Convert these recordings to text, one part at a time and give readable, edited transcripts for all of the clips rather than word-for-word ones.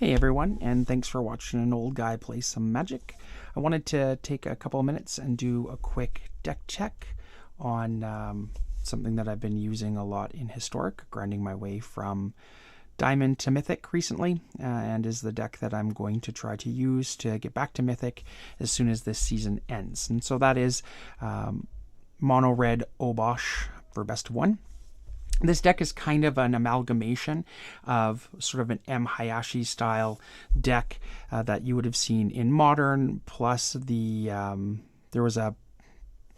Hey everyone, and thanks for watching an old guy play some Magic. I wanted to take a couple of minutes and do a quick deck check on something that I've been using a lot in Historic, grinding my way from Diamond to Mythic recently, and is the deck that I'm going to try to use to get back to Mythic as soon as this season ends. And so that is Mono Red Obosh for best of one. This deck is kind of an amalgamation of sort of an M. Hayashi style deck that you would have seen in Modern, plus there was a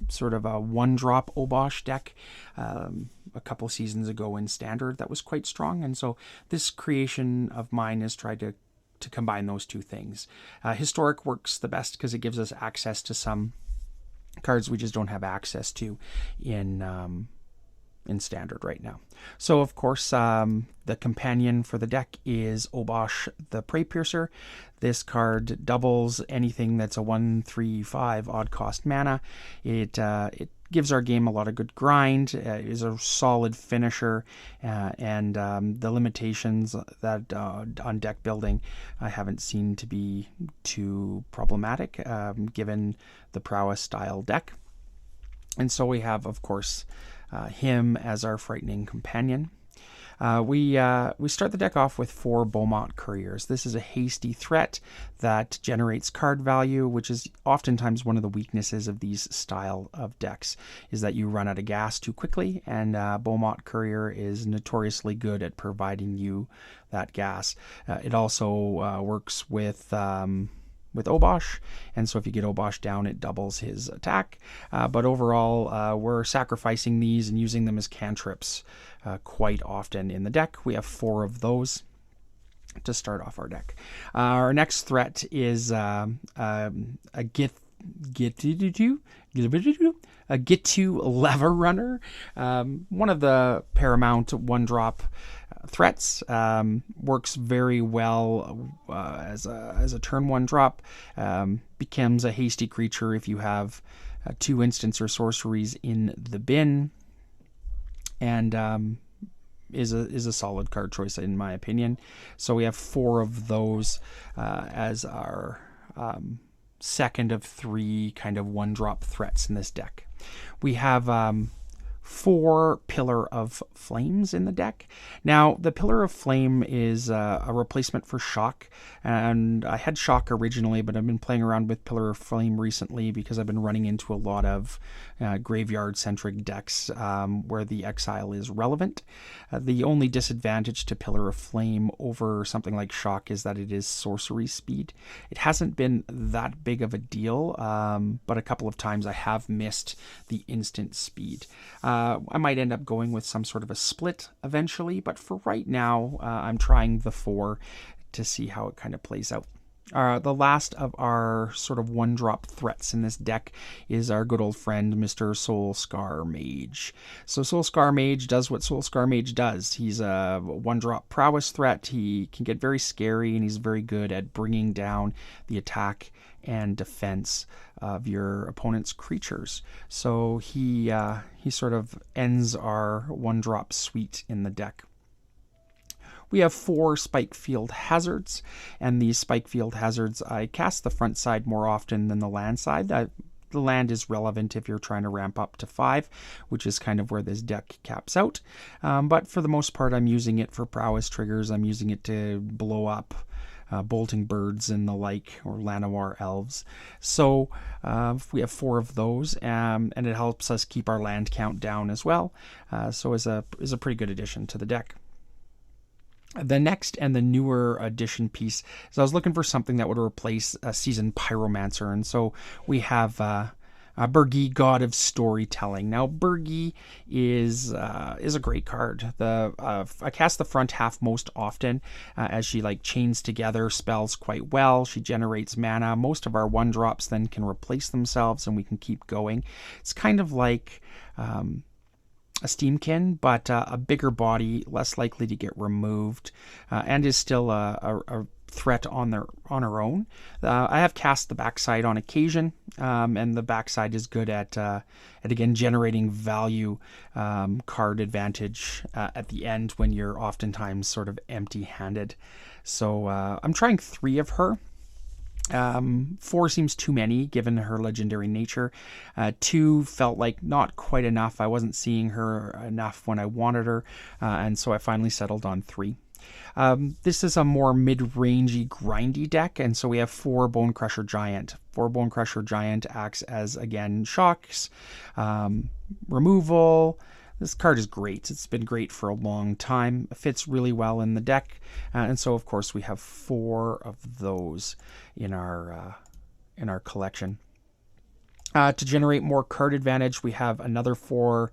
sort of a one-drop Obosh deck a couple seasons ago in Standard that was quite strong, and so this creation of mine has tried to combine those two things. Historic works the best because it gives us access to some cards we just don't have access to in Standard right now. So of course the companion for the deck is Obosh the Preypiercer. This card doubles anything that's a 1/3/5 odd cost mana. It gives our game a lot of good grind, is a solid finisher, and the limitations that on deck building I haven't seen to be too problematic given the prowess style deck. And so we have, of course, him as our frightening companion. We start the deck off with 4 Bomat Couriers. This is a hasty threat that generates card value, which is oftentimes one of the weaknesses of these style of decks, is that you run out of gas too quickly, and Bomat Courier is notoriously good at providing you that gas. It also works with Obosh, and so if you get Obosh down, it doubles his attack. But overall, we're sacrificing these and using them as cantrips quite often in the deck. We have 4 of those to start off our deck. Our next threat is a Ghitu Lavarunner, one of the paramount one-drop threats. Works very well as a turn 1 drop. Becomes a hasty creature if you have 2 instants or sorceries in the bin, and is a solid card choice in my opinion. So we have 4 of those as our second of 3 kind of one-drop threats in this deck. We have 4 Pillar of Flames in the deck. Now, the Pillar of Flame is a replacement for Shock, and I had Shock originally, but I've been playing around with Pillar of Flame recently because I've been running into a lot of graveyard-centric decks where the exile is relevant. The only disadvantage to Pillar of Flame over something like Shock is that it is sorcery speed. It hasn't been that big of a deal, but a couple of times I have missed the instant speed. I might end up going with some sort of a split eventually, but for right now, I'm trying the 4 to see how it kind of plays out. The last of our sort of one-drop threats in this deck is our good old friend, Mr. Soul-Scar Mage. So Soul-Scar Mage does what Soul-Scar Mage does. He's a one-drop prowess threat. He can get very scary, and he's very good at bringing down the attack and defense of your opponent's creatures. So he sort of ends our one-drop suite in the deck. We have 4 Spikefield Hazards, and these Spikefield Hazards, I cast the front side more often than the land side. The land is relevant if you're trying to ramp up to 5, which is kind of where this deck caps out. But for the most part, I'm using it for prowess triggers. I'm using it to blow up bolting birds and the like, or Llanowar elves. So we have 4 of those, and it helps us keep our land count down as well. So is a pretty good addition to the deck. The next and the newer addition piece is I was looking for something that would replace a seasoned Pyromancer, and so we have Birgi, God of Storytelling. Now, Birgi is a great card. I cast the front half most often as she chains together spells quite well. She generates mana. Most of our one drops then can replace themselves, and we can keep going. It's kind of like a Steamkin, but a bigger body, less likely to get removed, and is still a threat on her own. I have cast the backside on occasion, and the backside is good at again generating value, card advantage at the end when you're oftentimes sort of empty-handed. So I'm trying 3 of her. 4 seems too many given her legendary nature. 2 felt like not quite enough. I wasn't seeing her enough when I wanted her, and so I finally settled on 3. This is a more mid-rangey, grindy deck, and so we have 4 Bonecrusher Giant. 4 Bonecrusher Giant acts as, again, shocks, removal. This card is great. It's been great for a long time. It fits really well in the deck, and so of course we have 4 of those in our collection. To generate more card advantage, we have another 4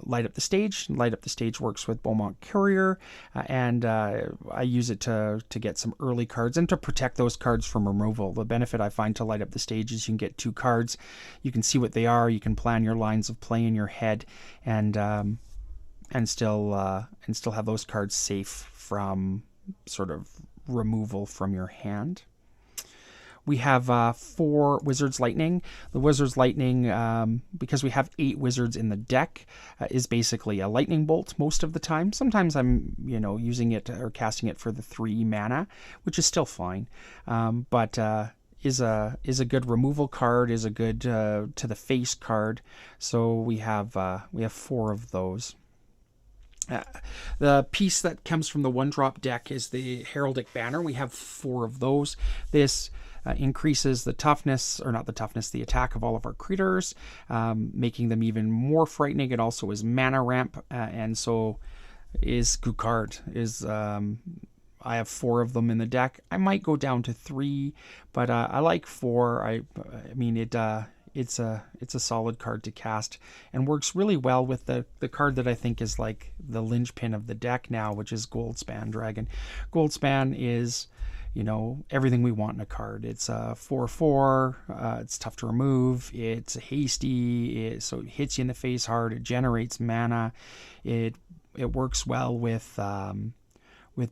Light Up the Stage. Light Up the Stage works with Bomat Courier, and I use it to get some early cards and to protect those cards from removal. The benefit I find to Light Up the Stage is you can get 2 cards, you can see what they are, you can plan your lines of play in your head, and still have those cards safe from sort of removal from your hand. We have 4 Wizard's Lightning. The Wizard's Lightning, because we have 8 wizards in the deck, is basically a lightning bolt most of the time. Sometimes I'm, using it or casting it for the 3 mana, which is still fine. But is a good removal card, is a good to the face card. So we have 4 of those. The piece that comes from the 1-drop deck is the Heraldic Banner. We have 4 of those. This increases the toughness, or not the toughness, the attack of all of our creatures, making them even more frightening. It also is mana ramp, and so is good card. I have 4 of them in the deck. I might go down to 3, but I like 4. I mean, it's a solid card to cast and works really well with the card that I think is like the linchpin of the deck now, which is Goldspan Dragon. Goldspan is, everything we want in a card. It's a 4/4. It's tough to remove. It's hasty. So it hits you in the face hard. It generates mana. It works well with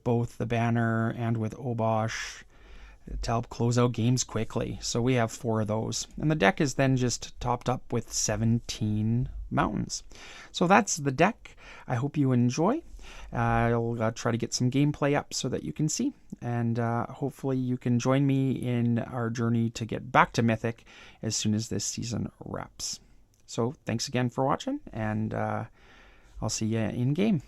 both the banner and with Obosh to help close out games quickly. So we have 4 of those. And the deck is then just topped up with 17 mountains. So that's the deck. I hope you enjoy. I'll try to get some gameplay up so that you can see. And hopefully you can join me in our journey to get back to Mythic as soon as this season wraps. So thanks again for watching, and I'll see you in game.